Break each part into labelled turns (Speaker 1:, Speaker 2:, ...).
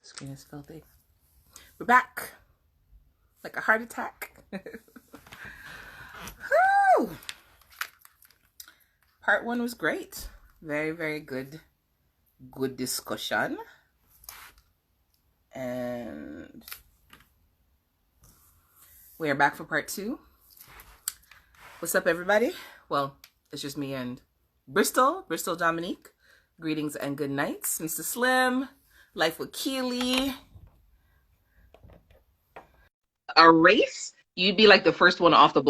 Speaker 1: Screen is filthy. We're back. Like a heart attack. Whew. Part one was great. Very, very good. Good discussion. And we are back for part two. What's up, everybody? Well, it's just me and Bristol Dominique. Greetings and good nights. Mr. Slim, Life with Keely. A race, you'd be like the first one off the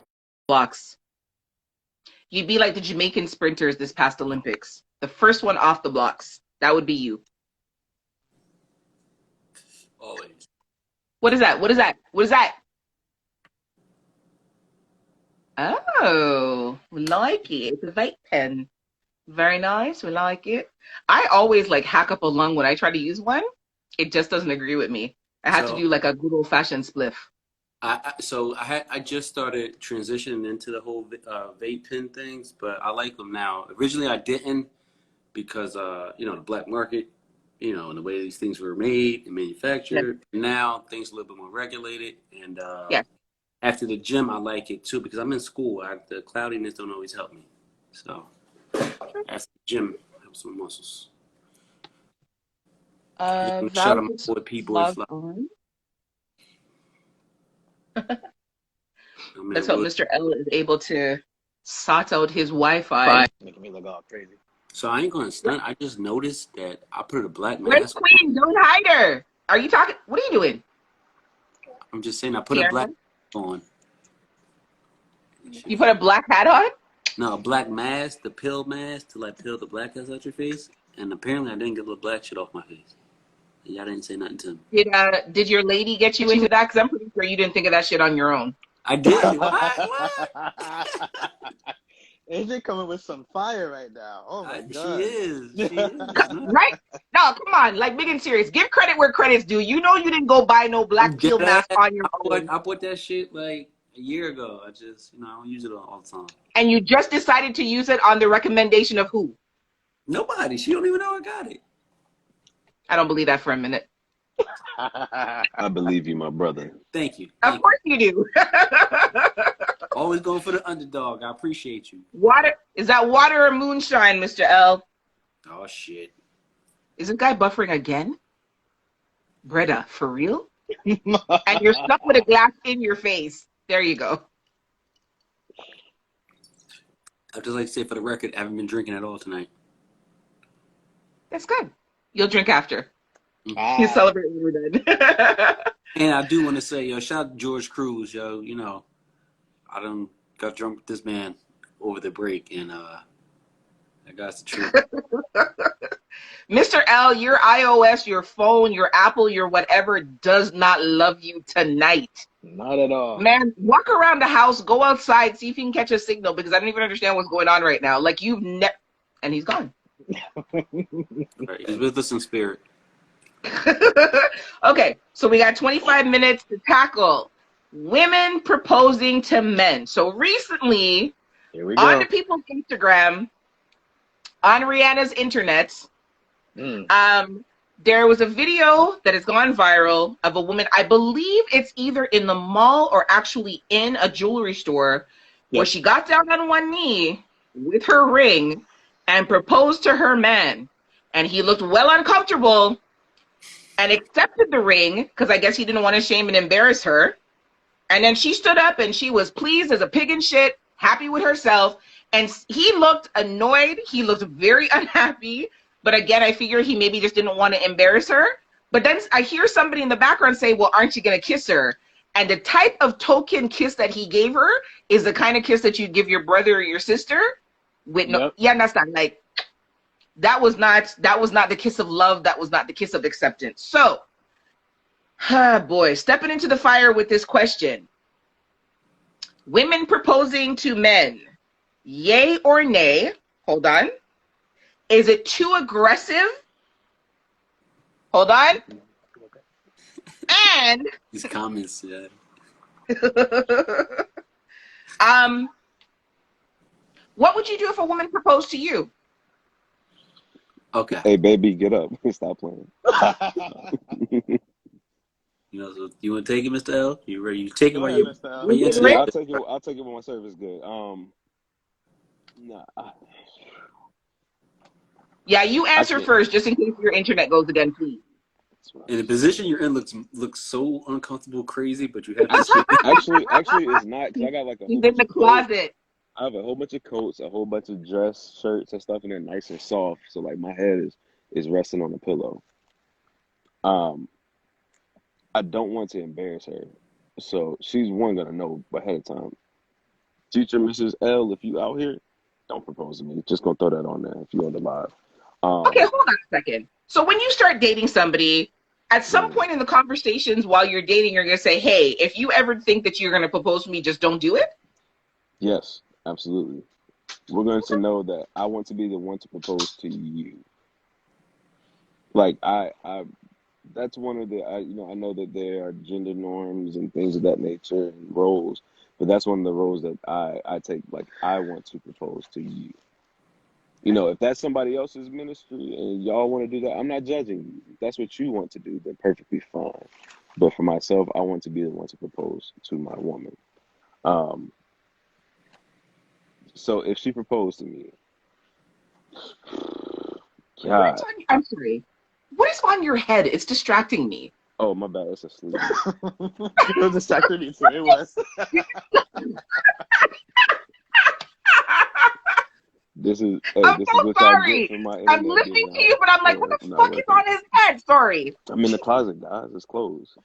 Speaker 1: blocks. You'd be like the Jamaican sprinters this past Olympics. The first one off the blocks. That would be you.
Speaker 2: Always.
Speaker 1: What is that? What is that? What is that? Oh, we like it. It's a vape pen. Very nice. We like it. I always like hack up a lung when I try to use one. It just doesn't agree with me. I have to do like a good old fashioned spliff.
Speaker 2: I just started transitioning into the whole vape pen things, but I like them now. Originally I didn't because the black market, and the way these things were made and manufactured. Yep. Now things are a little bit more regulated, and after the gym I like it too because I'm in school. The cloudiness don't always help me, so after the gym helps my muscles. Shout out my boy people. Let's hope Mr. L is able to sort out his Wi-Fi.
Speaker 3: Making me look all crazy.
Speaker 2: So I ain't gonna stunt. I just noticed that I put a black mask.
Speaker 1: Where's Queen? Don't hide her. Are you talking? What are you doing?
Speaker 2: I'm just saying I put a black on.
Speaker 1: You put a black hat on?
Speaker 2: No, a black mask, the pill mask to like peel the blackness out your face. And apparently I didn't get a little black shit off my face. And y'all didn't say nothing to me.
Speaker 1: Did your lady get you into that? Because I'm pretty sure you didn't think of that shit on your own.
Speaker 2: I did. What?
Speaker 3: AJ coming with some fire right now. Oh my God.
Speaker 2: She is.
Speaker 1: Right? No, come on. Like, big and serious. Give credit where credit's due. You know you didn't go buy no black peel mask on your own.
Speaker 2: I bought that shit like a year ago. I just, I don't use it all the time.
Speaker 1: And you just decided to use it on the recommendation of who?
Speaker 2: Nobody. She don't even know I got it.
Speaker 1: I don't believe that for a minute.
Speaker 4: I believe you, my brother.
Speaker 2: Thank you.
Speaker 1: Of course you do.
Speaker 2: Always going for the underdog. I appreciate you.
Speaker 1: Water? Is that water or moonshine, Mr. L?
Speaker 2: Oh, shit.
Speaker 1: Is this guy buffering again? Breda, for real? And you're stuck with a glass in your face. There you go.
Speaker 2: I'd just like to say for the record, I haven't been drinking at all tonight.
Speaker 1: That's good. You'll drink after. You celebrate when we're done.
Speaker 2: And I do want to say, shout out to George Cruz, I done got drunk with this man over the break, and that guy's the truth.
Speaker 1: Mr. L, your iOS, your phone, your Apple, your whatever does not love you tonight.
Speaker 3: Not at all.
Speaker 1: Man, walk around the house, go outside, see if you can catch a signal, because I don't even understand what's going on right now. Like, and he's gone.
Speaker 2: Right, he's with us in spirit.
Speaker 1: Okay, so we got 25 minutes to tackle women proposing to men. So recently, on the people's Instagram, on Rihanna's internet, there was a video that has gone viral of a woman, I believe it's either in the mall or actually in a jewelry store, where she got down on one knee with her ring and proposed to her man. And he looked well uncomfortable and accepted the ring because I guess he didn't want to shame and embarrass her. And then she stood up and she was pleased as a pig in shit, happy with herself. And he looked annoyed. He looked very unhappy. But again, I figured he maybe just didn't want to embarrass her. But then I hear somebody in the background say, well, aren't you going to kiss her? And the type of token kiss that he gave her is the kind of kiss that you'd give your brother or your sister. With no, that's not like, that was not the kiss of love. That was not the kiss of acceptance. So, boy, stepping into the fire with this question. Women proposing to men, yay or nay? Hold on. Is it too aggressive? Hold on. And
Speaker 2: these comments,
Speaker 1: what would you do if a woman proposed to you?
Speaker 2: Okay.
Speaker 4: Hey, baby, get up. Stop playing.
Speaker 2: So you want to take it, Mr. L? You ready? You take it
Speaker 3: Go
Speaker 2: while
Speaker 3: ahead,
Speaker 2: you
Speaker 3: Mr.
Speaker 2: while
Speaker 3: L.
Speaker 2: you
Speaker 1: You
Speaker 2: into
Speaker 1: get
Speaker 4: Yeah,
Speaker 2: your.
Speaker 1: rich?
Speaker 4: I'll take it when my service good. Nah,
Speaker 1: Yeah, you
Speaker 4: I
Speaker 1: answer
Speaker 4: can't.
Speaker 1: first, just in case your internet goes again, please.
Speaker 2: And the position you're in looks so uncomfortable, crazy, but you have to say
Speaker 4: Actually, it's not because I got like a
Speaker 1: He's
Speaker 4: whole
Speaker 1: in
Speaker 4: bunch
Speaker 1: the
Speaker 4: of coats.
Speaker 1: closet.
Speaker 4: I have a whole bunch of coats, a whole bunch of dress shirts and stuff, and they're nice and soft. So like my head is resting on the pillow. Um, I don't want to embarrass her, so she's one gonna know ahead of time. Teacher Mrs. L, if you out here, don't propose to me. Just gonna throw that on there if you on the live.
Speaker 1: Okay,
Speaker 4: Um,
Speaker 1: hold on a second. So when you start dating somebody, at some
Speaker 4: mm,
Speaker 1: point in the conversations while you're dating, you're gonna say, "Hey, if you ever think that you're gonna propose to me, just don't do it."
Speaker 4: yes, absolutely. We're going to know that I want to be the one to propose to you. Like I that's one of the I know that there are gender norms and things of that nature and roles, but that's one of the roles that I take. Like I want to propose to you. If that's somebody else's ministry and y'all want to do that, I'm not judging you. If that's what you want to do, then perfectly fine. But for myself, I want to be the one to propose to my woman. Um, so if she proposed to me,
Speaker 1: What is
Speaker 4: God,
Speaker 1: on? I'm sorry. What is on your head? It's distracting me.
Speaker 4: oh my bad, it's a sleeve.
Speaker 3: It was a sacrifice. It was.
Speaker 4: This is
Speaker 1: I'm
Speaker 4: this is
Speaker 1: so
Speaker 4: what y'all get
Speaker 1: sorry.
Speaker 4: for my
Speaker 1: I'm
Speaker 4: internet being
Speaker 1: listening to
Speaker 4: not
Speaker 1: you, but I'm like, what
Speaker 4: for
Speaker 1: the
Speaker 4: not
Speaker 1: fuck is
Speaker 4: working.
Speaker 1: on his head? Sorry.
Speaker 4: I'm in the closet, guys. It's closed.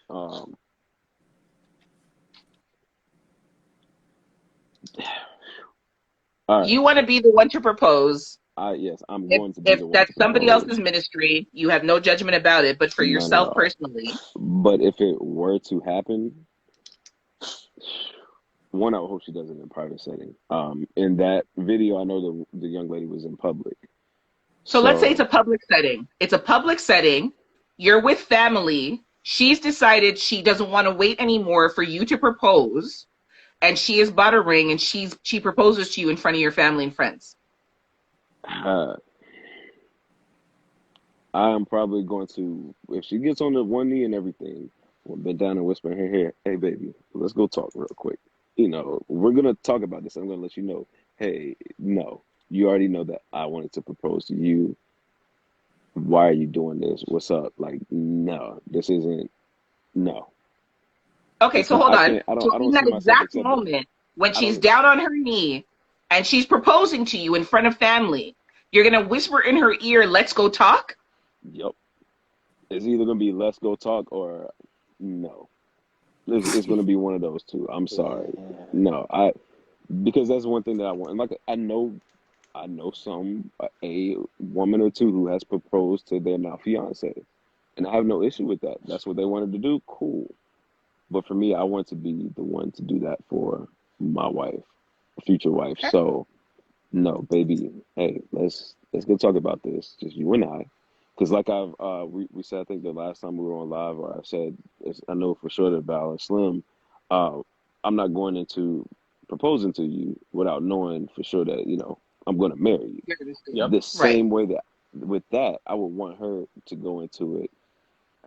Speaker 4: All right.
Speaker 1: You want to be the one to propose.
Speaker 4: Yes, I'm
Speaker 1: If
Speaker 4: going to be
Speaker 1: if
Speaker 4: the one to
Speaker 1: that's somebody else's
Speaker 4: propose.
Speaker 1: ministry, you have no judgment about it. But for
Speaker 4: None at
Speaker 1: yourself
Speaker 4: all.
Speaker 1: personally,
Speaker 4: But if it were to happen, one, I would hope she does it in a private setting. In that video, I know the young lady was in public.
Speaker 1: so let's say it's
Speaker 4: So,
Speaker 1: a public setting. It's a public setting. You're with family. She's decided she doesn't want to wait anymore for you to propose, and she has bought a ring, and she proposes to you in front of your family and friends.
Speaker 4: uh, I am probably going to, if she gets on the one knee and everything, we'll bend down and whisper in her ear, "Hey, baby, let's go talk real quick. We're gonna talk about this. I'm gonna let you know. Hey, no, you already know that I wanted to propose to you. Why are you doing this? What's up? Like, no, this isn't. No,
Speaker 1: Okay,
Speaker 4: it's
Speaker 1: so
Speaker 4: not.
Speaker 1: hold
Speaker 4: I
Speaker 1: on.
Speaker 4: can't. I don't.
Speaker 1: So
Speaker 4: I
Speaker 1: in
Speaker 4: don't
Speaker 1: that
Speaker 4: see myself
Speaker 1: exact
Speaker 4: accepting it.
Speaker 1: moment when
Speaker 4: I
Speaker 1: she's
Speaker 4: don't.
Speaker 1: down on her knee and she's proposing to you in front of family, you're gonna whisper in her ear, "Let's go talk."
Speaker 4: Yep. It's either gonna be let's go talk or no. It's gonna be one of those two. I'm sorry.
Speaker 3: Yeah.
Speaker 4: No, because that's one thing that I want. And like I know some a woman or two who has proposed to their now fiance, and I have no issue with that. That's what they wanted to do. Cool. But for me, I want to be the one to do that for my wife, future wife.
Speaker 1: Okay.
Speaker 4: So no, baby. Hey, let's go talk about this. Just you and I. Because like we said, I think the last time we were on live, or I said, I know for sure that Val and Slim, uh, I'm not going into proposing to you without knowing for sure that I'm going to marry you.
Speaker 1: You're gonna see.
Speaker 3: Yep.
Speaker 4: The
Speaker 1: Right.
Speaker 4: same way that with that, I would want her to go into it.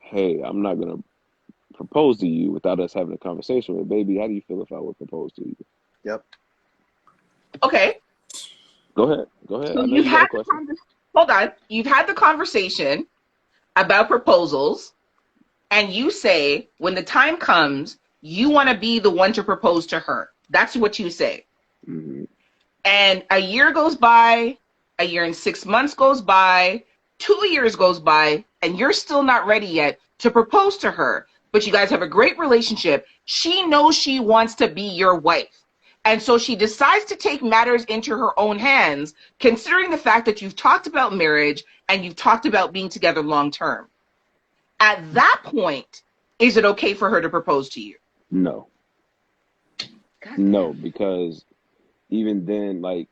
Speaker 4: Hey, I'm not going to propose to you without us having a conversation with, baby, how do you feel if I would propose to you?
Speaker 3: Yep.
Speaker 1: Okay.
Speaker 4: Go ahead. Go ahead.
Speaker 1: So
Speaker 4: I know
Speaker 1: you've
Speaker 4: you got
Speaker 1: had
Speaker 4: a
Speaker 1: the
Speaker 4: question.
Speaker 1: hold on. You've had the conversation about proposals, and you say when the time comes, you want to be the one to propose to her. That's what you say.
Speaker 4: Hmm.
Speaker 1: And a year goes by, a year and 6 months goes by, 2 years goes by, and you're still not ready yet to propose to her. But you guys have a great relationship. She knows she wants to be your wife. And so she decides to take matters into her own hands, considering the fact that you've talked about marriage and you've talked about being together long term. At that point, is it okay for her to propose to you?
Speaker 4: No,
Speaker 1: God
Speaker 4: no,
Speaker 1: damn.
Speaker 4: because even then, like,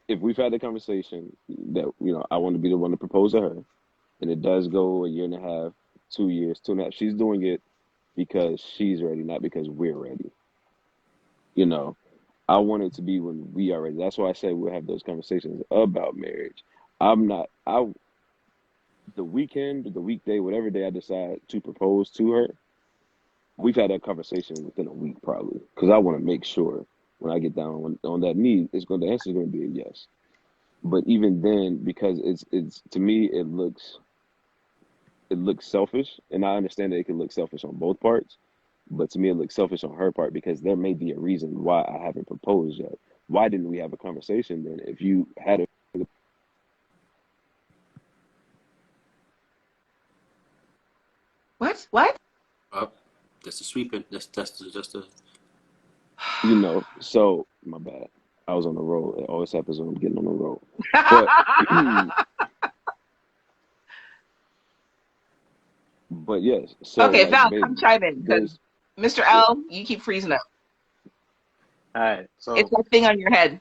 Speaker 4: if we've had the conversation that I want to be the one to propose to her, and it does go a year and a half, 2 years, 2.5, she's doing it because she's ready, not because we're ready. You know, I want it to be when we are ready. That's why I say we'll have those conversations about marriage. I'm not. the weekend, the weekday, whatever day I decide to propose to her, we've had that conversation within a week probably, because I want to make sure when I get down on that knee, the answer is going to be a yes. But even then, because it's to me, it looks selfish, and I understand that it can look selfish on both parts. But to me, it looks selfish on her part because there may be a reason why I haven't proposed yet. Why didn't we have a conversation then? If you had a
Speaker 1: What?
Speaker 2: Oh, that's the sweeping. That's just a.
Speaker 4: so my bad. I was on the road. It always happens when I'm getting on the road. But but yes. So
Speaker 1: Okay,
Speaker 4: like,
Speaker 1: Val,
Speaker 4: babe,
Speaker 1: come chime in because Mr. L, you keep freezing up.
Speaker 3: All right, so
Speaker 1: It's that thing on your head.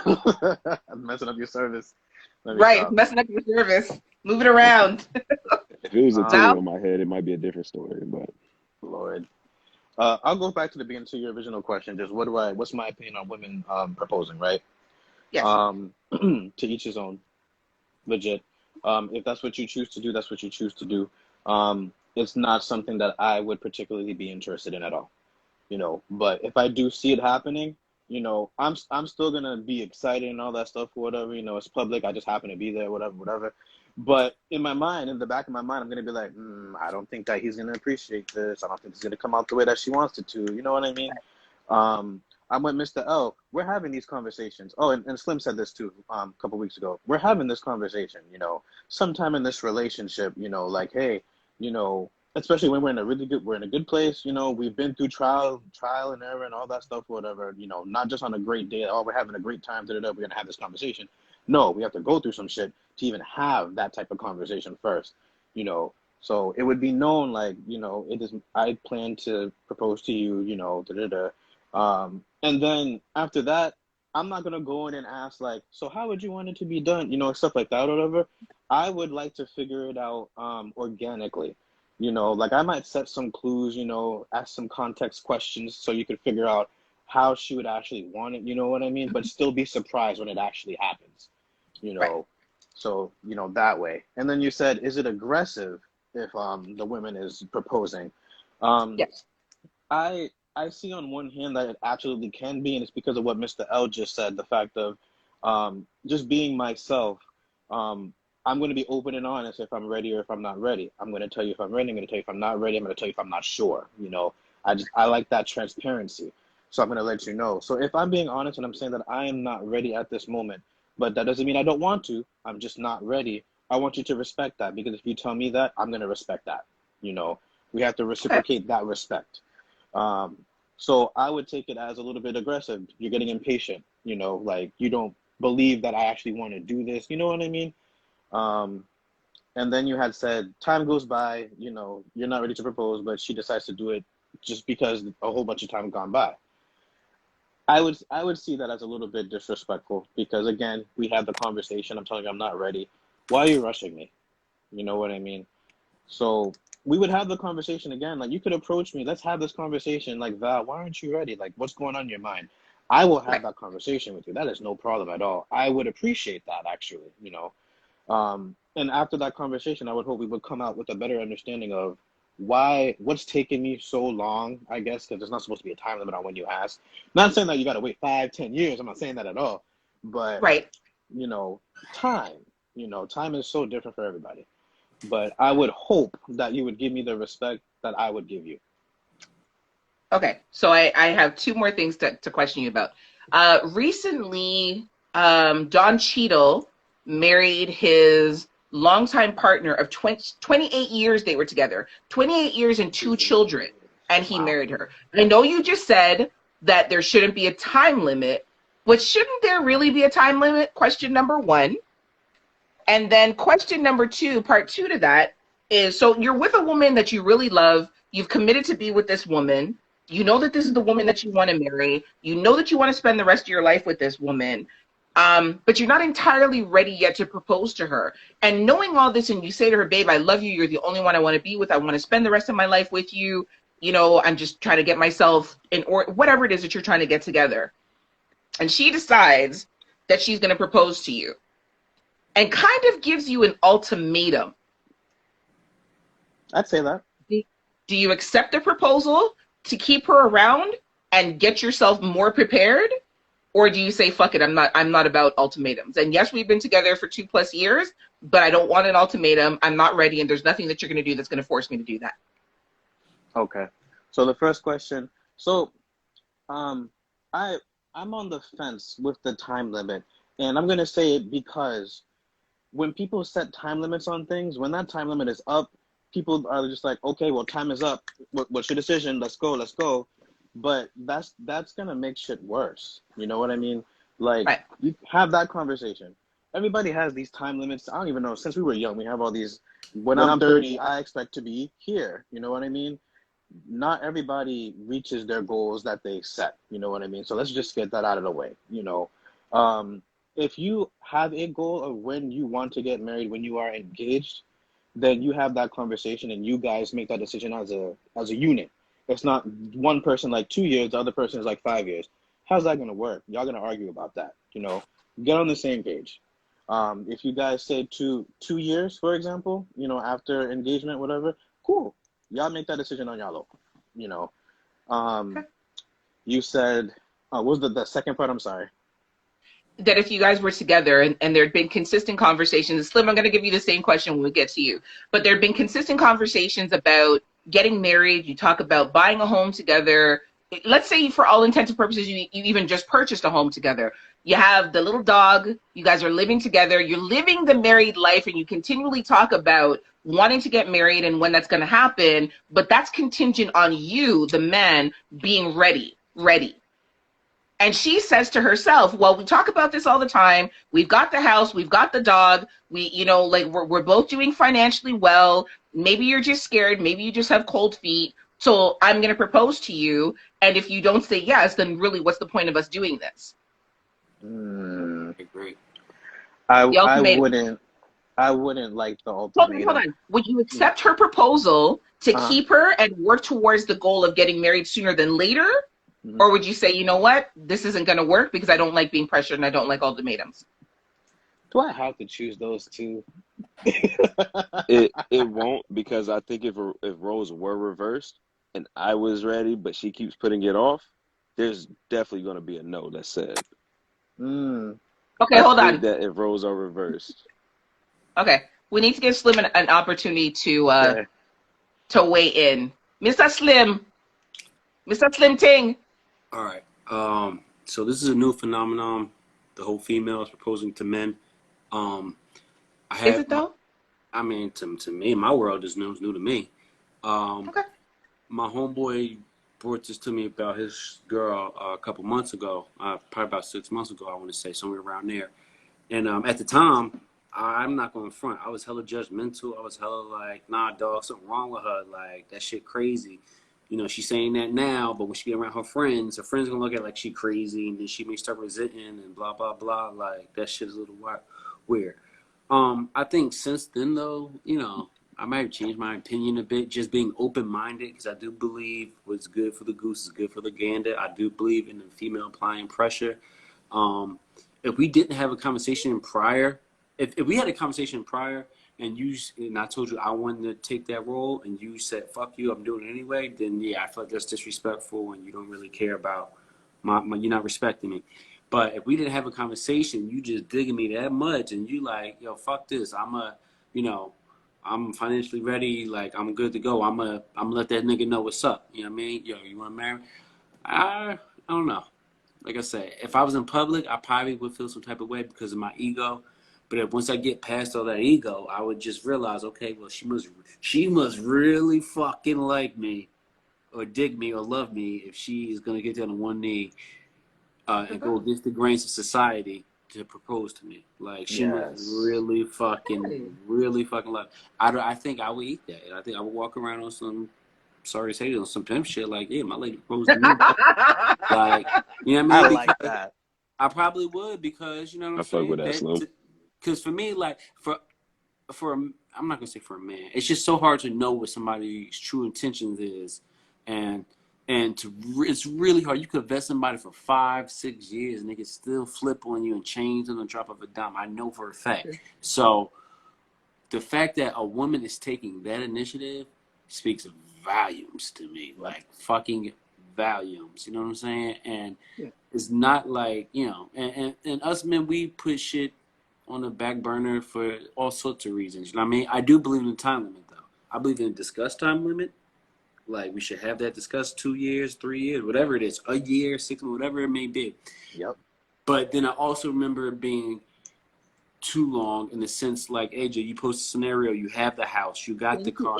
Speaker 3: I'm messing up your service. Let me
Speaker 1: Right,
Speaker 3: stop.
Speaker 1: messing up your service. Move it around.
Speaker 4: if it was a
Speaker 3: Val?
Speaker 4: tumor on my head, it might be a different story. But
Speaker 3: Lord. I'll go back to the beginning, to your original question. Just what's my opinion on women proposing, right?
Speaker 1: Yes.
Speaker 3: To each his own. Legit. If that's what you choose to do, that's what you choose to do. It's not something that I would particularly be interested in at all. But if I do see it happening, I'm still gonna be excited and all that stuff or whatever. It's public. I just happen to be there, whatever. But in my mind, in the back of my mind, I'm gonna be like, I don't think that he's gonna appreciate this. I don't think it's gonna come out the way that she wants it to. You know what I mean? I'm with Mr. L. We're having these conversations. Oh, and Slim said this too a couple weeks ago. We're having this conversation, sometime in this relationship, like, hey, especially when we're in a good place, we've been through trial and error and all that stuff, whatever, not just on a great day, oh, we're having a great time, we're going to have this conversation. No, we have to go through some shit to even have that type of conversation first, so it would be known, like, I plan to propose to you, and then after that, I'm not going to go in and ask, like, so how would you want it to be done, stuff like that or whatever. I would like to figure it out organically. Like, I might set some clues, ask some context questions so you could figure out how she would actually want it, you know what I mean? But still be surprised when it actually happens,
Speaker 1: Right.
Speaker 3: So, that way. And then you said, is it aggressive if the woman is proposing?
Speaker 1: Yes.
Speaker 3: I see on one hand that it absolutely can be, and it's because of what Mr. L just said, the fact of just being myself. I'm going to be open and honest if I'm ready or if I'm not ready. I'm going to tell you if I'm ready. I'm going to tell you if I'm not ready. I'm going to tell you if I'm not sure. I like that transparency. So I'm going to let you know. So if I'm being honest and I'm saying that I am not ready at this moment, but that doesn't mean I don't want to. I'm just not ready. I want you to respect that, because if you tell me that, I'm going to respect that. We have to reciprocate that respect. So I would take it as a little bit aggressive. You're getting impatient, like you don't believe that I actually want to do this. You know what I mean? And then you had said time goes by, you're not ready to propose, but she decides to do it just because a whole bunch of time gone by. I would see that as a little bit disrespectful, because again, we had the conversation. I'm telling you I'm not ready. Why are you rushing me? You know what I mean? So we would have the conversation again. Like, you could approach me. Let's have this conversation. Like, Val, why aren't you ready? Like, what's going on in your mind? I will have that conversation with you. That is no problem at all. I would appreciate that, actually, and after that conversation, I would hope we would come out with a better understanding of what's taking me so long, I guess, because there's not supposed to be a time limit on when you ask. Not saying that you got to wait 5-10 years. I'm not saying that at all. But,
Speaker 1: Right.
Speaker 3: Time, time is so different for everybody. But I would hope that you would give me the respect that I would give you.
Speaker 1: Okay. So I have two more things to question you about. Recently, Don Cheadle married his longtime partner of 28 years. They were together, 28 years and 2 children, and he married her. I know you just said that there shouldn't be a time limit, but shouldn't there really be a time limit? Question number 1. And then question number 2, part 2 to that is, so you're with a woman that you really love. You've committed to be with this woman. You know that this is the woman that you want to marry. You know that you want to spend the rest of your life with this woman. But you're not entirely ready yet to propose to her. And knowing all this, and you say to her, babe, I love you. You're the only one I want to be with. I want to spend the rest of my life with you. I'm just trying to get myself in, or whatever it is that you're trying to get together. And she decides that she's going to propose to you. and kind of gives you an ultimatum.
Speaker 3: I'd say that.
Speaker 1: Do you accept the proposal to keep her around and get yourself more prepared? Or do you say, fuck it, I'm not about ultimatums. And yes, we've been together for 2+ years, but I don't want an ultimatum. I'm not ready, and there's nothing that you're going to do that's going to force me to do that.
Speaker 3: Okay. So the first question. So I'm on the fence with the time limit. And I'm going to say it because when people set time limits on things, when that time limit is up, people are just like, okay, well, time is up. What's your decision? Let's go. But that's gonna make shit worse. You know what I mean? Like,
Speaker 1: right.
Speaker 3: You have that conversation. Everybody has these time limits. I don't even know. Since we were young, we have all these. When I'm 30, I expect to be here. You know what I mean? Not everybody reaches their goals that they set. You know what I mean? So let's just get that out of the way. You know, if you have a goal of when you want to get married, when you are engaged, then you have that conversation and you guys make that decision as a unit. It's not one person like 2 years, the other person is like 5 years. How's that going to work? Y'all going to argue about that, you know? Get on the same page. If you guys say 2 years, for example, you know, after engagement, whatever, cool. Y'all make that decision on y'all own, you know?
Speaker 1: Okay.
Speaker 3: You said, what was the second part? I'm sorry.
Speaker 1: That if you guys were together and there had been consistent conversations, Slim, I'm going to give you the same question when we get to you, but there had been consistent conversations about getting married. You talk about buying a home together. Let's say for all intents and purposes, you even just purchased a home together. You have the little dog. You guys are living together. You're living the married life, and you continually talk about wanting to get married and when that's going to happen, but that's contingent on you, the man, being ready. And she says to herself, well, we talk about this all the time. We've got the house, we've got the dog. We're both doing financially well. Maybe you're just scared. Maybe you just have cold feet. So I'm going to propose to you. And if you don't say yes, then really what's the point of us doing this?
Speaker 2: Great.
Speaker 3: I wouldn't like the ultimatum.
Speaker 1: Hold on. Would you accept her proposal to keep her and work towards the goal of getting married sooner than later? Mm-hmm. Or would you say, you know what, this isn't going to work because I don't like being pressured and I don't like ultimatums?
Speaker 3: Do I have to choose those two?
Speaker 4: It won't, because I think if roles were reversed and I was ready, but she keeps putting it off, there's definitely going to be a no that's said.
Speaker 1: Okay, hold on.
Speaker 4: That if roles are reversed.
Speaker 1: Okay, we need to give Slim an opportunity to weigh in. Mr. Slim Ting.
Speaker 2: All right. So this is a new phenomenon. The whole females proposing to men.
Speaker 1: Is it though?
Speaker 2: I mean, to me, my world is new to me.
Speaker 1: Okay.
Speaker 2: My homeboy brought this to me about his girl a couple months ago, probably about 6 months ago, I want to say, somewhere around there. And at the time, I'm not going to front. I was hella judgmental. I was hella like, nah, dog, something wrong with her. Like, that shit crazy. You know, she's saying that now, but when she get around her friends going to look at it like she crazy, and then she may start resenting and blah, blah, blah. Like, that shit is a little weird. I think since then, though, you know, I might have changed my opinion a bit, just being open-minded, because I do believe what's good for the goose is good for the gander. I do believe in the female applying pressure. If we didn't have a conversation prior, if we had a conversation prior, and I told you I wanted to take that role, and you said, fuck you, I'm doing it anyway, then yeah, I feel like that's disrespectful, and you don't really care about you're not respecting me. But if we didn't have a conversation, you just digging me that much, and you like, yo, fuck this, I'm financially ready, like, I'm good to go, I'm gonna let that nigga know what's up, you know what I mean? Yo, you wanna marry me? I don't know. Like I said, if I was in public, I probably would feel some type of way because of my ego. But if once I get past all that ego, I would just realize, okay, well, she must really fucking like me or dig me or love me if she is going to get down on one knee and go against the grains of society to propose to me. Like, she must really fucking love me. I think I would eat that. I think I would walk around on some, sorry to say this, on some pimp shit like, yeah, my lady proposed to me. Like, you know what I mean?
Speaker 3: I like that.
Speaker 2: I probably would, because, you know what I'm saying?
Speaker 4: I fuck with that, Slim.
Speaker 2: Because for me, like, I'm not gonna say for a man, it's just so hard to know what somebody's true intentions is, and And it's really hard. You could vet somebody for 5, 6 years, and they could still flip on you and change on the drop of a dime. I know for a fact. So the fact that a woman is taking that initiative speaks volumes to me, like fucking volumes. You know what I'm saying? And it's not like, you know, and us men, we put shit on the back burner for all sorts of reasons. You know what I mean? I do believe in the time limit, though. I believe in a discussed time limit. Like, we should have that discussed 2 years, 3 years, whatever it is, a year, 6 months, whatever it may be.
Speaker 3: Yep.
Speaker 2: But then I also remember it being too long in the sense, like, AJ, you post a scenario, you have the house, you got the car,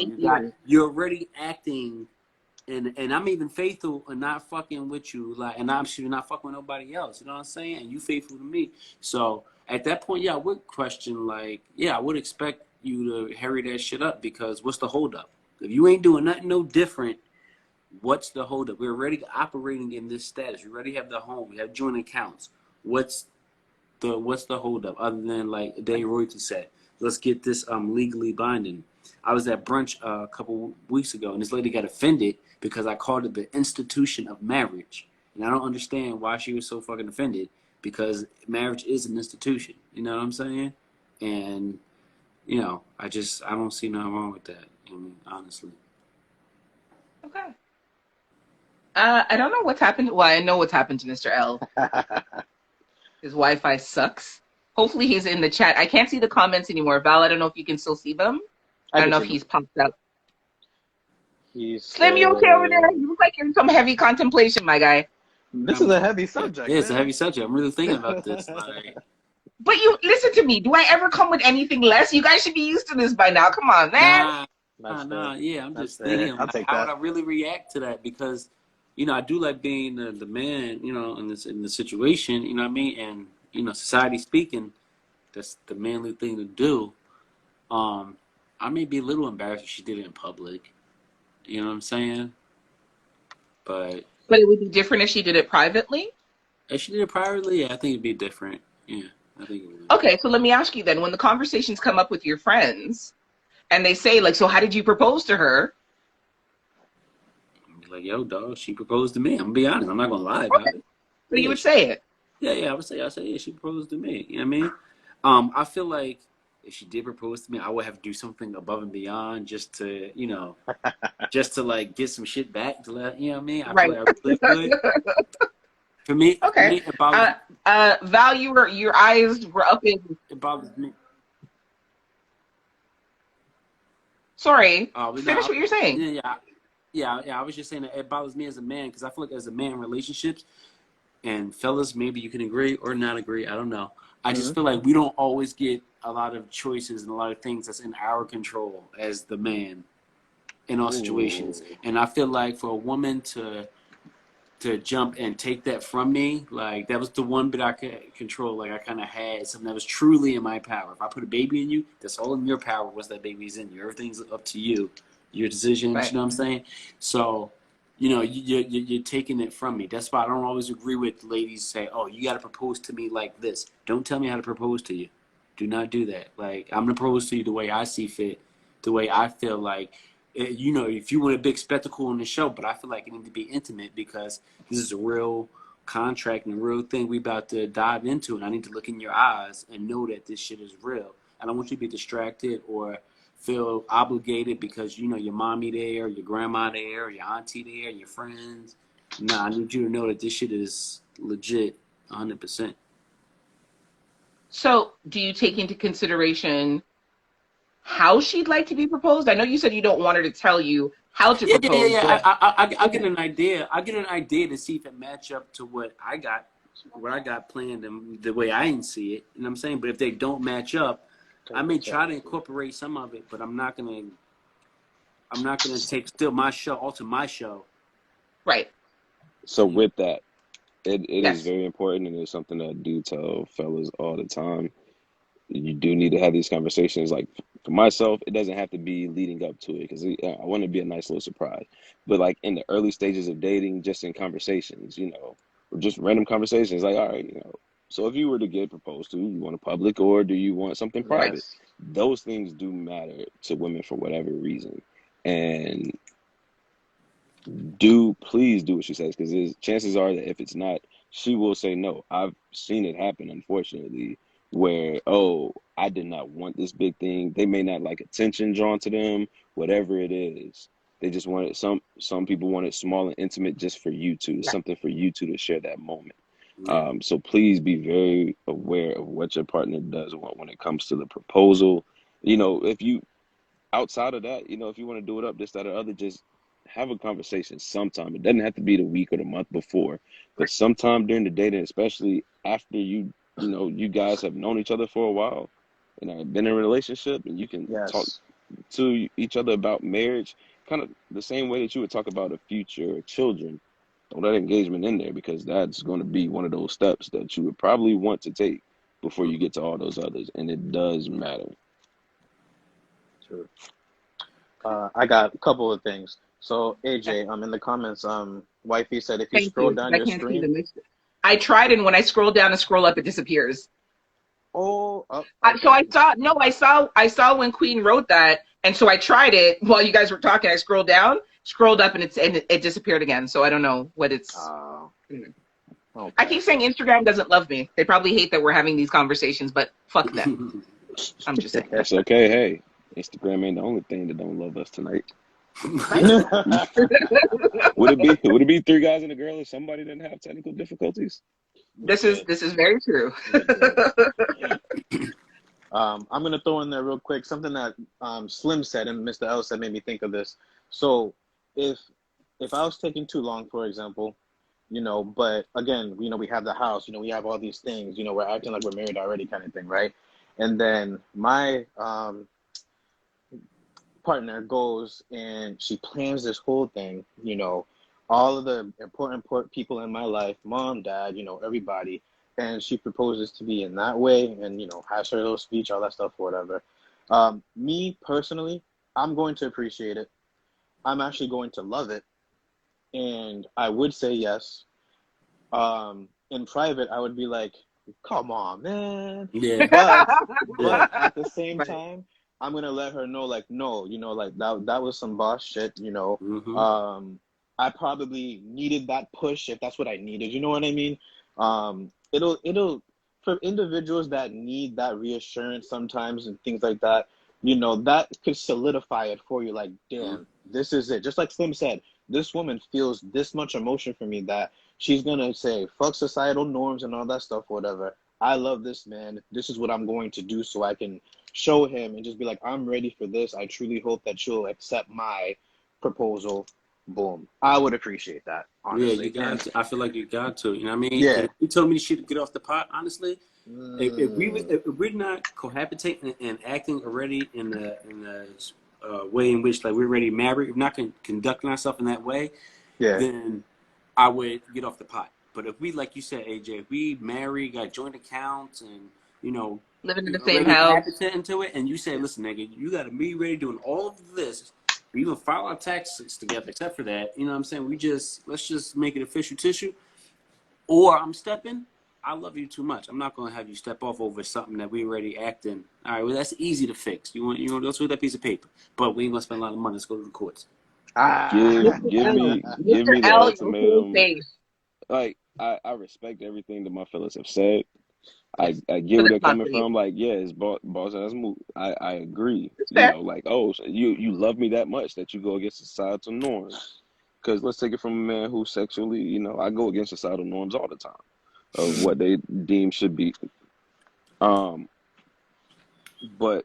Speaker 2: you're already acting, and I'm even faithful and not fucking with you, like, and I'm sure not fucking with nobody else, you know what I'm saying? And you faithful to me. So at that point, yeah, I would question, like, yeah, I would expect you to hurry that shit up, because what's the holdup? If you ain't doing nothing no different, what's the holdup? We're already operating in this status. We already have the home. We have joint accounts. What's the holdup other than, like Dave Royalty said, let's get this legally binding. I was at brunch a couple weeks ago, and this lady got offended because I called it the institution of marriage. And I don't understand why she was so fucking offended, because marriage is an institution. You know what I'm saying? And, you know, I don't see nothing wrong with that. I mean, honestly.
Speaker 1: Okay. I don't know what's happened. Well, I know what's happened to Mr. L. His Wi-Fi sucks. Hopefully he's in the chat. I can't see the comments anymore. Val, I don't know if you can still see them. I don't know if he's popped up. Slim, you okay over there? You look like you're in some heavy contemplation, my guy.
Speaker 3: This is a heavy subject.
Speaker 2: Yeah, it's a heavy subject. I'm really thinking about this. Like...
Speaker 1: But you, listen to me. Do I ever come with anything less? You guys should be used to this by now. Come on, man.
Speaker 2: Nah. Yeah, I'm just thinking, like, how would I really react to that? Because, you know, I do like being the man, you know, in the situation, you know what I mean? And, you know, society speaking, that's the manly thing to do. I may be a little embarrassed if she did it in public. You know what I'm saying? But
Speaker 1: it would be different if she did it privately?
Speaker 2: If she did it privately, yeah, I think it'd be different. Yeah, I think it would.
Speaker 1: Okay, so let me ask you then, when the conversations come up with your friends, and they say, like, so how did you propose to her?
Speaker 2: I'd be like, yo, dog, she proposed to me. I'm going to be honest. I'm not going to lie about it.
Speaker 1: So you would say it?
Speaker 2: Yeah, I would say, yeah, she proposed to me. You know what I mean? I feel like if she did propose to me, I would have to do something above and beyond just to, you know, just to, like, get some shit back to let, you know what I mean? I feel like I really could. For me,
Speaker 1: okay. Val, your eyes were up in.
Speaker 2: It bothers me.
Speaker 1: Sorry. Finish what you're saying.
Speaker 2: Yeah. I was just saying that it bothers me as a man, because I feel like as a man in relationships, and fellas, maybe you can agree or not agree. I don't know. I just feel like we don't always get a lot of choices and a lot of things that's in our control as the man in all situations. And I feel like for a woman to jump and take that from me, like, that was the one bit I could control. Like, I kind of had something that was truly in my power. If I put a baby in you, that's all in your power. Once that baby's in you, everything's up to you, your decisions. Right. You know what I'm saying? So, you know, you're taking it from me. That's why I don't always agree with ladies say, "Oh, you got to propose to me like this." Don't tell me how to propose to you. Do not do that. Like, I'm gonna propose to you the way I see fit, the way I feel like. You know, if you want a big spectacle on the show, but I feel like it needs to be intimate, because this is a real contract and a real thing we about to dive into, and I need to look in your eyes and know that this shit is real. I don't want you to be distracted or feel obligated because, you know, your mommy there, your grandma there, your auntie there, your friends. Nah, I need you to know that this shit is legit, 100%.
Speaker 1: So, do you take into consideration how she'd like to be proposed? I know you said you don't want her to tell you how to propose.
Speaker 2: Yeah. I get an idea. I get an idea to see if it match up to what I got planned and the way I see it. You know what I'm saying? But if they don't match up, I may try to incorporate some of it, but I'm not gonna alter my show.
Speaker 1: Right.
Speaker 4: So with that, it is very important, and it's something that I do tell fellas all the time. You do need to have these conversations. Like, for myself, it doesn't have to be leading up to it, because I want to be a nice little surprise. But, like, in the early stages of dating, just in conversations, you know, or just random conversations, like, all right, you know, so if you were to get proposed to, you want a public or do you want something private?
Speaker 1: Yes.
Speaker 4: Those things do matter to women for whatever reason. And please do what she says, because chances are that if it's not, she will say no. I've seen it happen, unfortunately, where, oh, I did not want this big thing. They may not like attention drawn to them, whatever it is. They just want it. Some people want it small and intimate just for you two,
Speaker 1: Yeah.
Speaker 4: something for you two to share that moment.
Speaker 2: Yeah.
Speaker 4: So please be very aware of what your partner does want when it comes to the proposal. If you outside of that, if you want to do it up, this, that, or other, just have a conversation sometime. It doesn't have to be the week or the month before, but sometime during the dating, especially after you guys have known each other for a while and have been in a relationship, and you can talk
Speaker 3: Yes.
Speaker 4: to each other about marriage, kind of the same way that you would talk about a future or children. Throw that engagement in there, because that's going to be one of those steps that you would probably want to take before you get to all those others, and it does matter.
Speaker 3: True. I got a couple of things. So AJ, in the comments, wifey said if you
Speaker 1: Thank
Speaker 3: scroll
Speaker 1: you, because
Speaker 3: down
Speaker 1: I
Speaker 3: your
Speaker 1: can't see the
Speaker 3: screen.
Speaker 1: mix. I tried, and when I scroll down and scroll up, it disappears.
Speaker 3: Oh,
Speaker 1: So
Speaker 3: okay.
Speaker 1: I saw when Queen wrote that, and so I tried it while you guys were talking. I scrolled down, scrolled up, and it disappeared again. So I don't know what it's.
Speaker 3: Uh,
Speaker 1: I
Speaker 3: okay.
Speaker 1: keep saying Instagram doesn't love me. They probably hate that we're having these conversations, but fuck them. I'm just saying.
Speaker 4: That's okay. Hey, Instagram ain't the only thing that don't love us tonight.
Speaker 1: Right?
Speaker 4: Would it be three guys and a girl if somebody didn't have technical difficulties?
Speaker 1: This is
Speaker 3: Good.
Speaker 1: this is very true.
Speaker 3: Good. I'm gonna throw in there real quick something that Slim said and Mr. L said made me think of this. So if I was taking too long, for example, but again, we have the house, we have all these things, we're acting like we're married already, kind of thing, right? And then my partner goes and she plans this whole thing, all of the important people in my life, mom, dad, everybody, and she proposes to be in that way, and has her little speech, all that stuff, or whatever. Me personally, I'm going to appreciate it. I'm actually going to love it, and I would say yes. In private, I would be like, "Come on, man,"
Speaker 2: Yeah.
Speaker 3: but
Speaker 2: Yeah.
Speaker 3: at the same
Speaker 1: Right.
Speaker 3: time, I'm gonna let her know, like, no, like that was some boss shit.
Speaker 2: Hmm.
Speaker 3: I probably needed that push if that's what I needed. You know what I mean? It'll for individuals that need that reassurance sometimes and things like that. That could solidify it for you. Like, damn, this is it. Just like Slim said, this woman feels this much emotion for me that she's gonna say, fuck societal norms and all that stuff, whatever. I love this man. This is what I'm going to do so I can show him and just be like, I'm ready for this. I truly hope that you'll accept my proposal. Boom. I would appreciate that,
Speaker 2: Yeah, you
Speaker 3: honestly.
Speaker 2: got
Speaker 3: And
Speaker 2: to. I feel like you got to. You know what I mean? And
Speaker 3: yeah.
Speaker 2: if you told me she to get off the pot, honestly,
Speaker 3: Mm,
Speaker 2: if we're not cohabitating and acting already in the way in which like we're already married, if we're not conducting ourselves in that way,
Speaker 3: yeah.
Speaker 2: then I would get off the pot. But if we, like you said, AJ, if we marry, got joint accounts, and you know,
Speaker 1: Living in the same
Speaker 2: already
Speaker 1: house.
Speaker 2: cohabiting into it, and you say, listen, nigga, you got to be ready doing all of this. We even file our taxes together, except for that. You know what I'm saying? Let's just make it official tissue. Or I'm stepping. I love you too much. I'm not gonna have you step off over something that we already acting. All right, well that's easy to fix. You want to go through that piece of paper, but we ain't gonna spend a lot of money. Let's go to the courts.
Speaker 3: Ah.
Speaker 4: Give
Speaker 1: Mr.
Speaker 4: give
Speaker 1: L,
Speaker 4: me give
Speaker 1: Mr.
Speaker 4: me the
Speaker 1: L, your whole
Speaker 4: ultimatum.
Speaker 1: face.
Speaker 4: Like, I respect everything that my fellas have said.
Speaker 1: Yes,
Speaker 4: I get
Speaker 1: but
Speaker 4: where
Speaker 1: it's
Speaker 4: they're
Speaker 1: not
Speaker 4: coming
Speaker 1: for you.
Speaker 4: from. Like, yeah, it's boss ass move. I agree.
Speaker 1: It's fair.
Speaker 4: Like, oh, so you love me that much that you go against societal norms. Because let's take it from a man who sexually, I go against societal norms all the time of what they deem should be. Um, but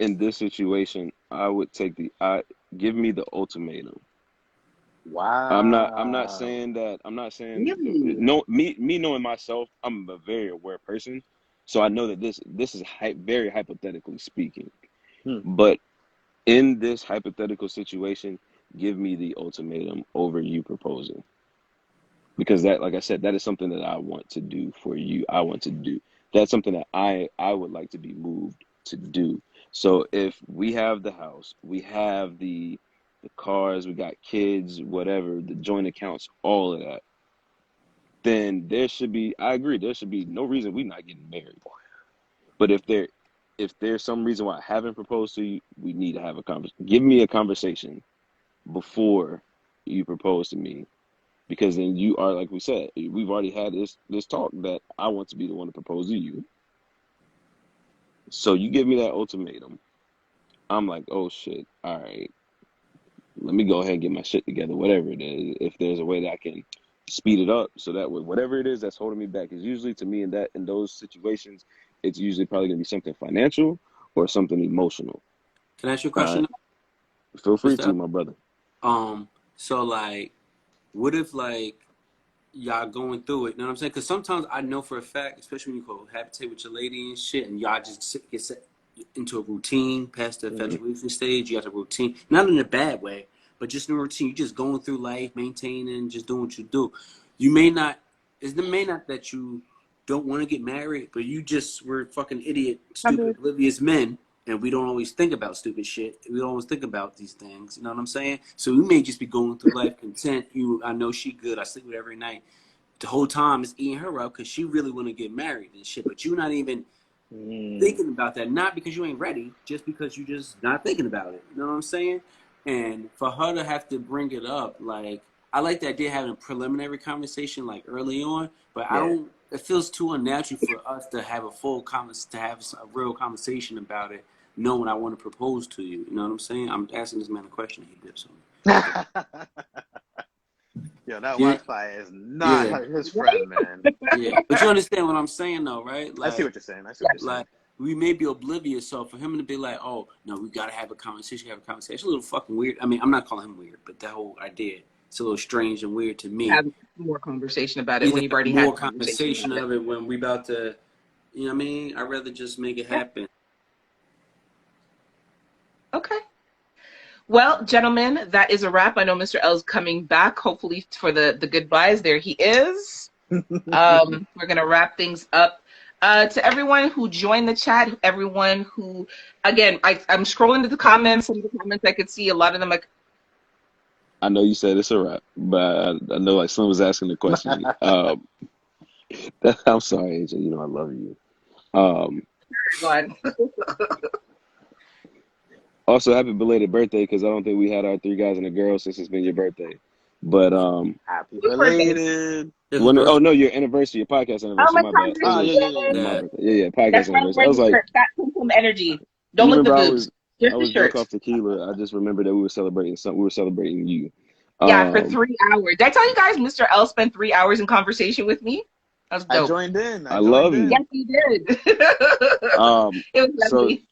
Speaker 4: in this situation, I would take I give me the ultimatum. I'm not
Speaker 3: Wow.
Speaker 4: saying that. I'm not saying
Speaker 1: Really?
Speaker 4: no. Me knowing myself, I'm a very aware person, so I know that this is very hypothetically speaking.
Speaker 3: Hmm.
Speaker 4: But in this hypothetical situation, give me the ultimatum over you proposing, because that, like I said, that is something that I want to do for you. I want to do. That's something that I would like to be moved to do. So if we have the house, we have the cars, we got kids, whatever, the joint accounts, all of that, then there should be, I agree, there should be no reason we're not getting married. But if there's some reason why I haven't proposed to you, we need to have a conversation. Give me a conversation before you propose to me, because then you are, like we said, we've already had this talk that I want to be the one to propose to you. So you give me that ultimatum. I'm like, oh shit, all right, let me go ahead and get my shit together, whatever it is. If there's a way that I can speed it up so that way, whatever it is that's holding me back, is usually, to me, in those situations, it's usually probably gonna be something financial or something emotional.
Speaker 2: Can I ask you a
Speaker 4: All right,
Speaker 2: question,
Speaker 4: feel free
Speaker 2: Mr.
Speaker 4: to, my brother.
Speaker 2: So like, what if like y'all going through it? You know what I'm saying? Because sometimes I know for a fact, especially when you cohabitate with your lady and shit, and y'all just get set into a routine past the
Speaker 4: Hmm.
Speaker 2: infatuation stage. You have a routine, not in a bad way, but just in a routine. You just going through life, maintaining, just doing what you do. You may not. It may not that you don't want to get married, but you just were fucking idiot, stupid, oblivious men. And we don't always think about stupid shit. We don't always think about these things. You know what I'm saying? So we may just be going through life content. I know she good. I sleep with her every night. The whole time it's eating her up because she really want to get married and shit. But you're not even thinking about that. Not because you ain't ready, just because you just not thinking about it. You know what I'm saying? And for her to have to bring it up, like, I like the idea of having a preliminary conversation like early on, but I
Speaker 3: Yeah.
Speaker 2: don't. It feels too unnatural for us to have to have a real conversation about it, knowing I want to propose to you. You know what I'm saying? I'm asking this man a question. He dips on me.
Speaker 3: Yo, that
Speaker 2: Yeah,
Speaker 3: Wi-Fi is not
Speaker 2: yeah,
Speaker 3: his friend, man.
Speaker 2: yeah. But you understand what I'm saying, though, right?
Speaker 3: I see
Speaker 2: Like,
Speaker 3: what you're saying. I see what you're saying.
Speaker 2: like we may be oblivious. So for him to be like, "Oh no, we gotta have a conversation," it's a little fucking weird. I mean, I'm not calling him weird, but that whole idea, it's a little strange and weird to me.
Speaker 1: Have more conversation about it when
Speaker 2: Either
Speaker 1: you've
Speaker 2: have
Speaker 1: already
Speaker 2: more
Speaker 1: had conversation
Speaker 2: conversation
Speaker 1: about it.
Speaker 2: of it when we about to, you know what I mean? I'd rather just make it
Speaker 1: Yeah.
Speaker 2: happen.
Speaker 1: Okay. Well, gentlemen, that is a wrap. I know Mr. L's coming back, hopefully for the goodbyes. There he is. We're gonna wrap things up. To everyone who joined the chat, everyone who, again, I'm scrolling to the comments. Some of the comments I could see, a lot of them like,
Speaker 4: I know you said it's a wrap, but I know like someone was asking the question. I'm sorry, AJ. You know I love you. Um,
Speaker 1: God.
Speaker 4: Also, happy belated birthday, because I don't think we had our three guys and a girl since it's been your birthday. But
Speaker 3: Happy
Speaker 1: Whose birthday?
Speaker 3: belated.
Speaker 2: His
Speaker 4: when, oh
Speaker 2: birthday.
Speaker 4: no, your anniversary, your podcast
Speaker 1: Oh,
Speaker 4: anniversary.
Speaker 1: my
Speaker 4: My bad. It
Speaker 1: cousin.
Speaker 3: Ah,
Speaker 4: was
Speaker 3: yeah.
Speaker 4: my
Speaker 2: That
Speaker 4: birthday. Yeah, podcast
Speaker 1: That's why I'm
Speaker 4: anniversary. I
Speaker 1: wearing
Speaker 4: was
Speaker 1: the
Speaker 4: like,
Speaker 1: shirt. Fat Pum Energy.
Speaker 4: you
Speaker 1: Don't look the
Speaker 4: remember
Speaker 1: boobs.
Speaker 4: I
Speaker 1: Just the
Speaker 4: was drunk
Speaker 1: shirt.
Speaker 4: off tequila. I just remember that we were celebrating something. We were celebrating you.
Speaker 1: Yeah, for
Speaker 4: Um,
Speaker 1: 3 hours. Did I tell you guys Mr. L spent 3 hours in conversation with me? That was
Speaker 3: I
Speaker 1: dope.
Speaker 3: joined in.
Speaker 4: I love you.
Speaker 1: Yes, he did.
Speaker 4: Um,
Speaker 1: It was
Speaker 4: so
Speaker 1: lovely.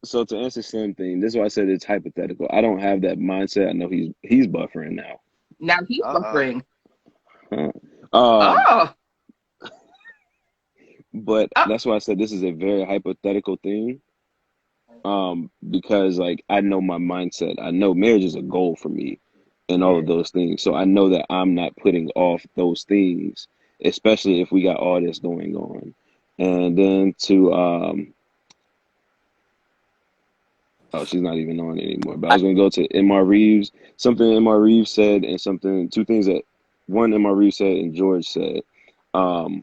Speaker 4: so to answer Slim thing, this is why I said it's hypothetical. I don't have that mindset. I know he's buffering now.
Speaker 1: Now he's
Speaker 3: Uh-oh.
Speaker 1: buffering.
Speaker 4: Huh.
Speaker 1: Oh,
Speaker 4: But
Speaker 1: oh,
Speaker 4: that's why I said this is a very hypothetical thing. Because like I know my mindset. I know marriage is a goal for me and all
Speaker 3: Yeah.
Speaker 4: of those things. So I know that I'm not putting off those things, especially if we got all this going on. And then to oh, she's not even on anymore. But I was gonna go to MR Reeves. Something MR Reeves said, and two things that one MR Reeves said and George said. Um,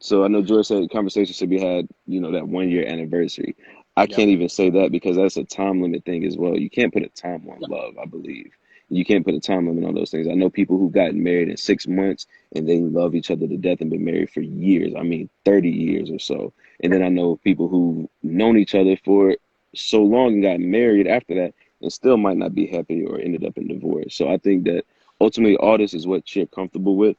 Speaker 4: So I know George said conversation should be had, that 1 year anniversary. I
Speaker 3: Yep.
Speaker 4: can't even say that because that's a time limit thing as well. You can't put a time on love, I believe. You can't put a time limit on those things. I know people who gotten married in 6 months and they love each other to death and been married for years. I mean, 30 years or so. And then I know people who've known each other for so long and got married after that and still might not be happy or ended up in divorce. So I think that ultimately all this is what you're comfortable with.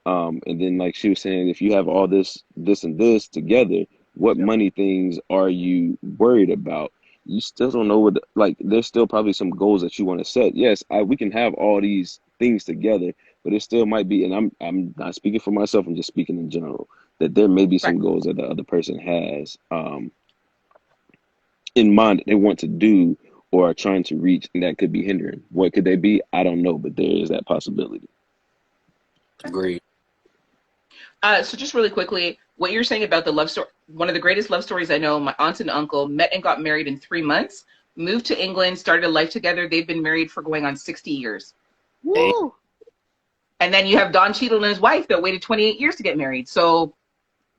Speaker 4: And then like she was saying, if you have all this, and this together, what
Speaker 3: Yep.
Speaker 4: money things are you worried about? You still don't know like, there's still probably some goals that you want to set. Yes, we can have all these things together, but it still might be, and I'm not speaking for myself, I'm just speaking in general, that there may be
Speaker 1: right.
Speaker 4: some goals that the other person has, in mind that they want to do or are trying to reach, and that could be hindering. What could they be? I don't know, but there is that possibility.
Speaker 2: Agreed.
Speaker 1: So just really quickly, what you're saying about the love story, one of the greatest love stories I know, my aunt and uncle met and got married in 3 months, moved to England, started a life together. They've been married for going on 60 years.
Speaker 3: Woo!
Speaker 1: And then you have Don Cheadle and his wife that waited 28 years to get married. So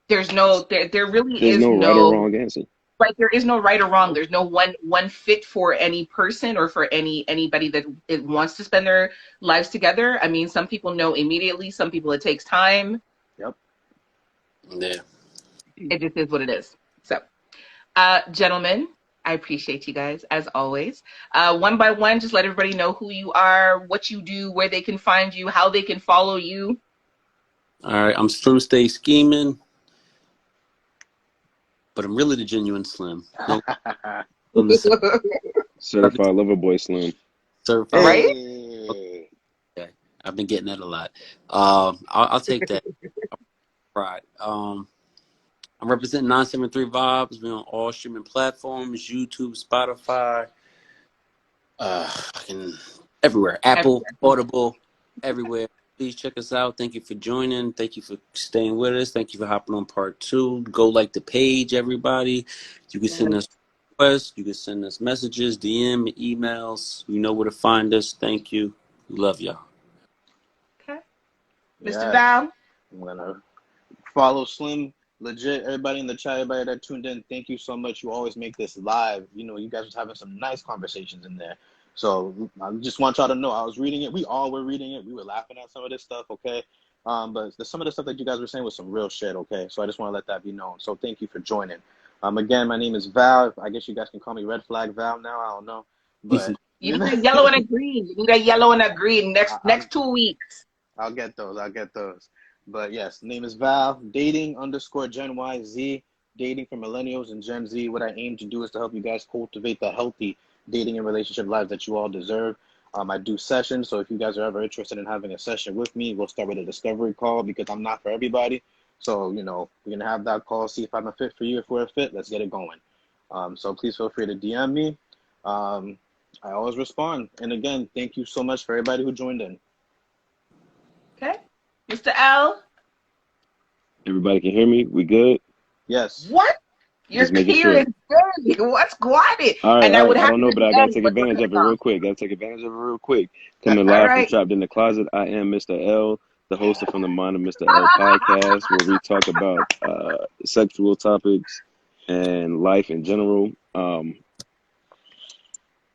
Speaker 1: there really
Speaker 4: There's
Speaker 1: is
Speaker 4: no right or
Speaker 1: no,
Speaker 4: wrong answer.
Speaker 1: right. There is no right or wrong. There's no one fit for any person or for anybody that it wants to spend their lives together. I mean, some people know immediately. Some people it takes time.
Speaker 3: Yep.
Speaker 2: Yeah.
Speaker 1: It just is what it is. So, gentlemen, I appreciate you guys as always. One by one, just let everybody know who you are, what you do, where they can find you, how they can follow you.
Speaker 2: All right. I'm Slim Stay Scheming, but I'm really the genuine Slim. No,
Speaker 4: Certified lover boy Slim.
Speaker 2: certified.
Speaker 1: Right?
Speaker 3: Hey.
Speaker 2: Okay. I've been getting that a lot. I'll take that. Right. I'm representing 973 Vibes. We're on all streaming platforms: YouTube, Spotify, everywhere. Apple, Audible, everywhere. Please check us out. Thank you for joining. Thank you for staying with us. Thank you for hopping on part 2. Go like the page, everybody. You can send us requests. You can send us messages, DM, emails. You know where to find us. Thank you. We love y'all.
Speaker 1: Okay.
Speaker 3: Yes.
Speaker 1: Mr. Val.
Speaker 3: I'm gonna follow Slim. Legit, everybody in the chat, everybody that tuned in, thank you so much. You always make this live. You know, you guys was having some nice conversations in there. So I just want y'all to know, I was reading it. We all were reading it. We were laughing at some of this stuff, okay? But some of the stuff that you guys were saying was some real shit, okay? So I just want to let that be known. So thank you for joining. Again, my name is Val. I guess you guys can call me Red Flag Val now. I don't know. But
Speaker 1: You need a yellow and a green. You need a yellow and a green next 2 weeks.
Speaker 3: I'll get those. But yes, name is Val. Dating _ Gen Y Z. Dating for millennials and Gen Z. What I aim to do is to help you guys cultivate the healthy dating and relationship lives that you all deserve. I do sessions, so if you guys are ever interested in having a session with me, we'll start with a discovery call because I'm not for everybody. So, you know, we're going to have that call, see if I'm a fit for you. If we're a fit, let's get it going. So please feel free to DM me. I always respond. And again, thank you so much for everybody who joined in.
Speaker 1: Okay. Mr. L.
Speaker 4: Everybody can hear me? We good?
Speaker 3: Yes.
Speaker 1: What? You're
Speaker 4: Just making
Speaker 1: clear
Speaker 4: sure.
Speaker 1: and good. What's quiet?
Speaker 4: All right,
Speaker 1: And I
Speaker 4: all
Speaker 1: would
Speaker 4: right. I
Speaker 1: have
Speaker 4: don't know,
Speaker 1: to
Speaker 4: but I gotta
Speaker 1: end,
Speaker 4: take
Speaker 1: but we're
Speaker 4: advantage of it
Speaker 1: cutting
Speaker 4: real
Speaker 1: off.
Speaker 4: quick. Coming
Speaker 1: All
Speaker 4: live from
Speaker 1: right.
Speaker 4: Trapped in the Closet. I am Mr. L, the host of From the Mind of Mr. L podcast, where we talk about sexual topics and life in general.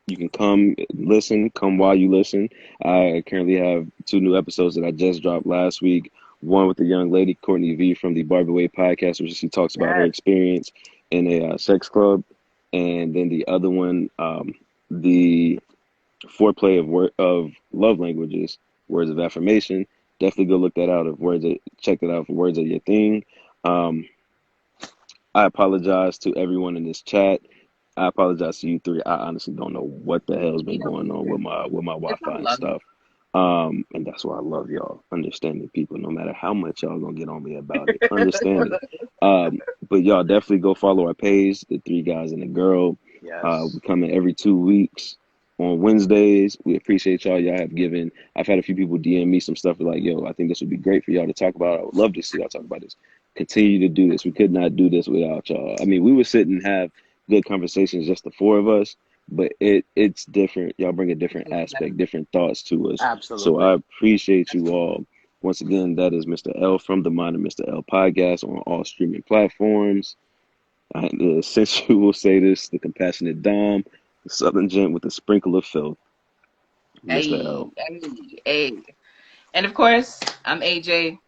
Speaker 4: You can come listen, come while you listen. I currently have 2 new episodes that I just dropped last week. One with the young lady, Courtney V from the Barbie Way podcast, where she talks about her
Speaker 1: Yes.
Speaker 4: experience in a sex club. And then the other one, the foreplay of love languages, words of affirmation. Definitely go look that out. Check that out for words of your thing. I apologize to everyone in this chat. I apologize to you 3. I honestly don't know what the hell's been going on with my
Speaker 1: It's
Speaker 4: Wi-Fi
Speaker 1: all
Speaker 4: and
Speaker 1: love.
Speaker 4: stuff. And that's why I love y'all, understanding people, no matter how much y'all gonna get on me about it. Understanding. But y'all definitely go follow our page, the 3 Guys and a Girl.
Speaker 3: Yes.
Speaker 4: We come in every 2 weeks on Wednesdays. We appreciate y'all. I've had a few people DM me some stuff like, yo, I think this would be great for y'all to talk about. I would love to see y'all talk about this. Continue to do this. We could not do this without y'all. I mean, we would sit and have good conversations, just the 4 of us, but it's different. Y'all bring a different aspect, different thoughts to us.
Speaker 3: Absolutely.
Speaker 4: So I appreciate you all. Once again, that is Mr. L from the Mind of Mr. L podcast on all streaming platforms. The sensual sadist, the compassionate Dom, the Southern gent with a sprinkle of filth, Mr. L.
Speaker 1: Hey. And of course, I'm AJ.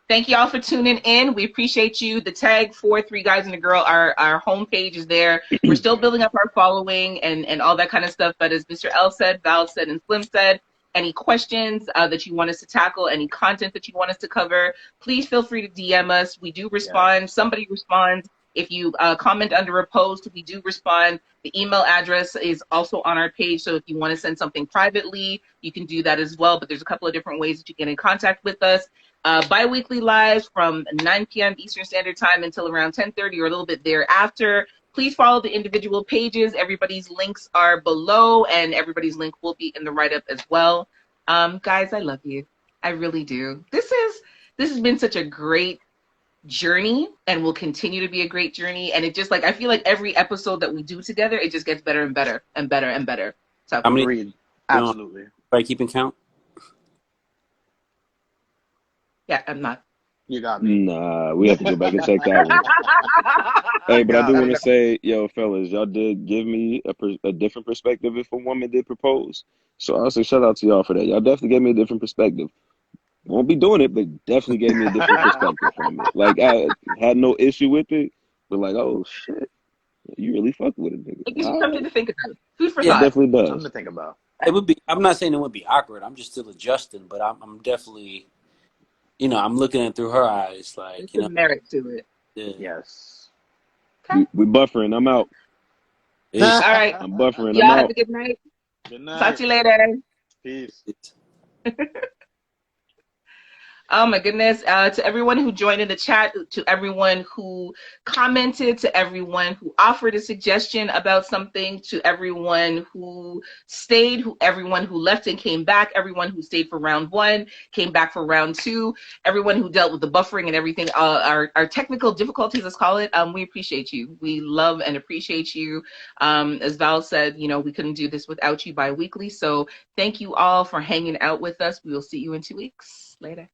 Speaker 1: Thank you all for tuning in. We appreciate you. The tag for 3 Guys and a Girl, our homepage is there. We're still building up our following and all that kind of stuff. But as Mr. L said, Val said, and Slim said, any questions that you want us to tackle, any content that you want us to cover, please feel free to DM us. We do respond.
Speaker 3: Yes.
Speaker 1: Somebody responds. If you comment under a post, we do respond. The email address is also on our page. So if you want to send something privately, you can do that as well. But there's a couple of different ways that you get in contact with us. Bi-weekly lives from 9 p.m. Eastern Standard Time until around 10:30 or a little bit thereafter. Please follow the individual pages. Everybody's links are below, and everybody's link will be in the write-up as well. Guys, I love you. I really do. This has been such a great journey and will continue to be a great journey. And it just I feel like every episode that we do together, it just gets better and better and better and better. So
Speaker 2: How many?
Speaker 3: Agreed. Absolutely.
Speaker 2: By keeping count?
Speaker 1: yeah, I'm not.
Speaker 3: You got me.
Speaker 4: Nah, we have to go back and check that one. Hey, but I do
Speaker 3: got
Speaker 4: want
Speaker 3: me.
Speaker 4: to say, yo, fellas, y'all did give me a different perspective if a woman did propose. So I'll say shout out to y'all for that. Y'all definitely gave me a different perspective. Won't be doing it, but definitely gave me a different perspective from it. Like I had no issue with it, but like, oh shit, you really fuck with it, nigga.
Speaker 1: It gives you
Speaker 4: All
Speaker 1: something
Speaker 4: right.
Speaker 1: to think about. Food for
Speaker 4: It
Speaker 2: Yeah,
Speaker 1: thought.
Speaker 4: definitely
Speaker 3: Something to
Speaker 4: does.
Speaker 3: think about.
Speaker 2: it would be. I'm not saying it would be awkward. I'm just still adjusting, but I'm definitely, I'm looking at it through her eyes,
Speaker 1: There's
Speaker 2: like,
Speaker 1: some merit to it.
Speaker 2: yeah.
Speaker 3: Yes.
Speaker 1: Okay.
Speaker 4: We buffering. I'm out.
Speaker 2: Peace.
Speaker 1: All right.
Speaker 4: I'm buffering. I'm
Speaker 1: Y'all have
Speaker 4: out.
Speaker 1: a good night.
Speaker 3: Good
Speaker 1: Talk
Speaker 3: night.
Speaker 1: to you later.
Speaker 3: Peace.
Speaker 1: Oh my goodness. To everyone who joined in the chat, to everyone who commented, to everyone who offered a suggestion about something, to everyone who stayed, everyone who left and came back, everyone who stayed for round one, came back for round two, everyone who dealt with the buffering and everything, our technical difficulties, let's call it. We appreciate you. We love and appreciate you. As Val said, we couldn't do this without you bi-weekly. So thank you all for hanging out with us. We will see you in 2 weeks. Later.